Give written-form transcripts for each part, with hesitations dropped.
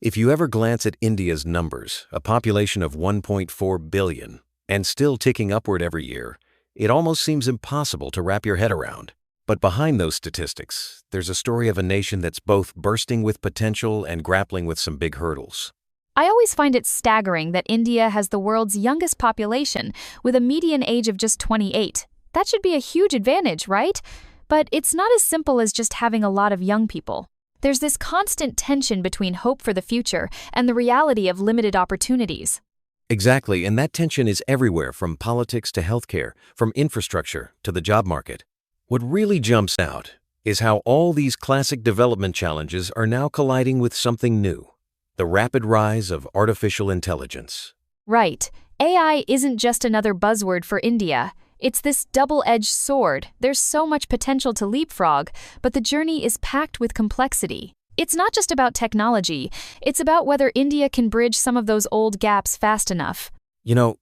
If you ever glance at India's numbers, a population of 1.4 billion, and still ticking upward every year, it almost seems impossible to wrap your head around. But behind those statistics, there's a story of a nation that's both bursting with potential and grappling with some big hurdles. I always find it staggering that India has the world's youngest population, with a median age of just 28. That should be a huge advantage, right? But it's not as simple as just having a lot of young people. There's this constant tension between hope for the future and the reality of limited opportunities. Exactly, and that tension is everywhere, from politics to healthcare, from infrastructure to the job market. What really jumps out is how all these classic development challenges are now colliding with something new: the rapid rise of artificial intelligence. Right. AI isn't just another buzzword for India. It's this double-edged sword. There's so much potential to leapfrog, but the journey is packed with complexity. It's not just about technology. It's about whether India can bridge some of those old gaps fast enough.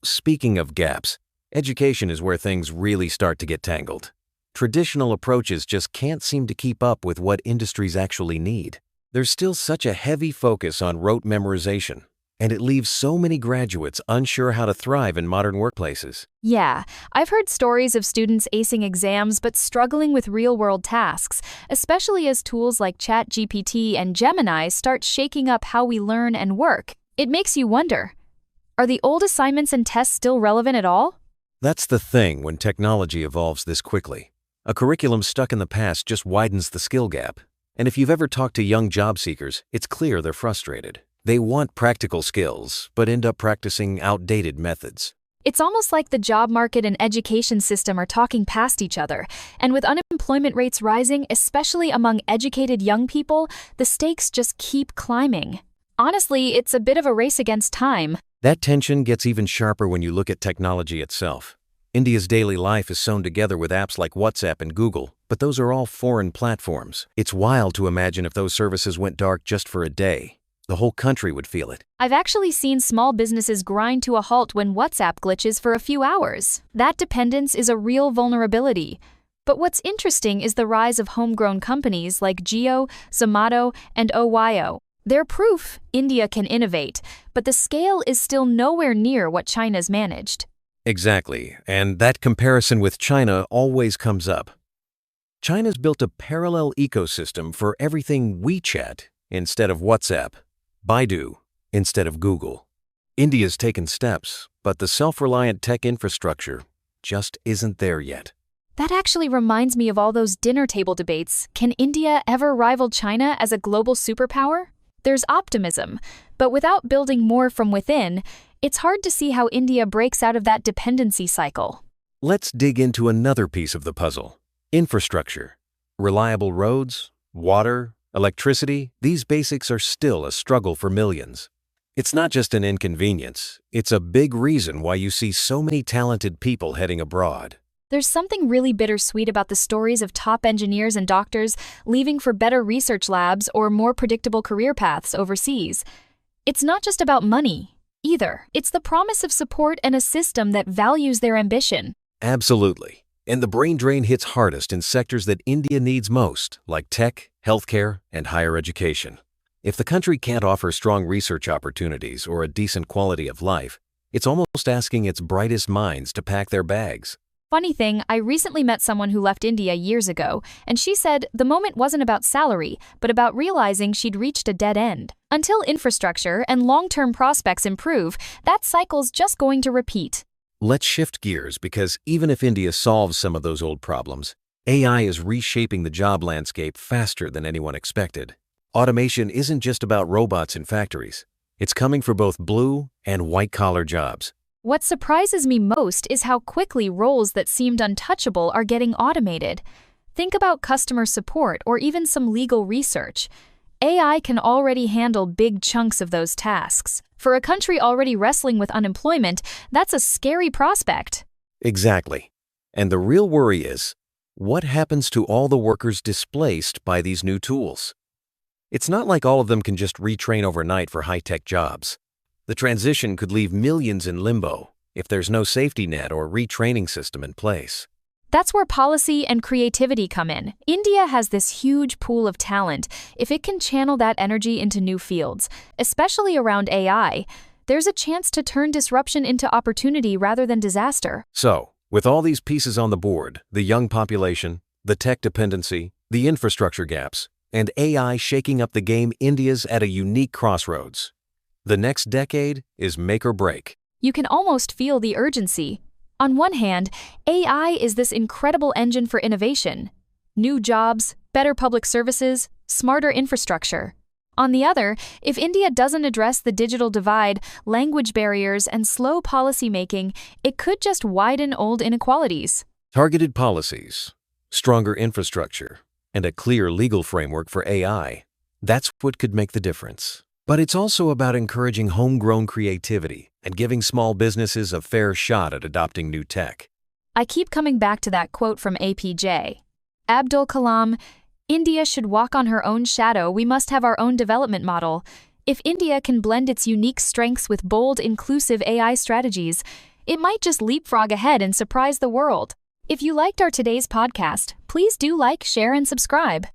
Speaking of gaps, education is where things really start to get tangled. Traditional approaches just can't seem to keep up with what industries actually need. There's still such a heavy focus on rote memorization, and it leaves so many graduates unsure how to thrive in modern workplaces. Yeah, I've heard stories of students acing exams but struggling with real-world tasks, especially as tools like ChatGPT and Gemini start shaking up how we learn and work. It makes you wonder, are the old assignments and tests still relevant at all? That's the thing when technology evolves this quickly. A curriculum stuck in the past just widens the skill gap. And if you've ever talked to young job seekers, it's clear they're frustrated. They want practical skills, but end up practicing outdated methods. It's almost like the job market and education system are talking past each other, and with unemployment rates rising, especially among educated young people, the stakes just keep climbing. Honestly, it's a bit of a race against time. That tension gets even sharper when you look at technology itself. India's daily life is sewn together with apps like WhatsApp and Google, but those are all foreign platforms. It's wild to imagine if those services went dark just for a day. The whole country would feel it. I've actually seen small businesses grind to a halt when WhatsApp glitches for a few hours. That dependence is a real vulnerability. But what's interesting is the rise of homegrown companies like Zomato, and OYO. They're proof India can innovate, but the scale is still nowhere near what China's managed. Exactly, and that comparison with China always comes up. China's built a parallel ecosystem for everything WeChat instead of WhatsApp, Baidu instead of Google. India's taken steps, but the self-reliant tech infrastructure just isn't there yet. That actually reminds me of all those dinner table debates. Can India ever rival China as a global superpower? There's optimism, but without building more from within, it's hard to see how India breaks out of that dependency cycle. Let's dig into another piece of the puzzle: infrastructure. Reliable roads, water, electricity, these basics are still a struggle for millions. It's not just an inconvenience, it's a big reason why you see so many talented people heading abroad. There's something really bittersweet about the stories of top engineers and doctors leaving for better research labs or more predictable career paths overseas. It's not just about money, either. It's the promise of support and a system that values their ambition. Absolutely. And the brain drain hits hardest in sectors that India needs most, like tech, healthcare, and higher education. If the country can't offer strong research opportunities or a decent quality of life, it's almost asking its brightest minds to pack their bags. Funny thing, I recently met someone who left India years ago, and she said the moment wasn't about salary, but about realizing she'd reached a dead end. Until infrastructure and long-term prospects improve, that cycle's just going to repeat. Let's shift gears, because even if India solves some of those old problems, AI is reshaping the job landscape faster than anyone expected. Automation isn't just about robots in factories. It's coming for both blue and white-collar jobs. What surprises me most is how quickly roles that seemed untouchable are getting automated. Think about customer support or even some legal research. AI can already handle big chunks of those tasks. For a country already wrestling with unemployment, that's a scary prospect. Exactly. And the real worry is, what happens to all the workers displaced by these new tools? It's not like all of them can just retrain overnight for high-tech jobs. The transition could leave millions in limbo if there's no safety net or retraining system in place. That's where policy and creativity come in. India has this huge pool of talent. If it can channel that energy into new fields, especially around AI, there's a chance to turn disruption into opportunity rather than disaster. So, with all these pieces on the board, the young population, the tech dependency, the infrastructure gaps, and AI shaking up the game, India's at a unique crossroads. The next decade is make or break. You can almost feel the urgency. On one hand, AI is this incredible engine for innovation. New jobs, better public services, smarter infrastructure. On the other, if India doesn't address the digital divide, language barriers, and slow policymaking, it could just widen old inequalities. Targeted policies, stronger infrastructure, and a clear legal framework for AI. That's what could make the difference. But it's also about encouraging homegrown creativity and giving small businesses a fair shot at adopting new tech. I keep coming back to that quote from APJ. Abdul Kalam, India should walk on her own shadow, we must have our own development model. If India can blend its unique strengths with bold, inclusive AI strategies, it might just leapfrog ahead and surprise the world. If you liked our today's podcast, please do like, share, and subscribe.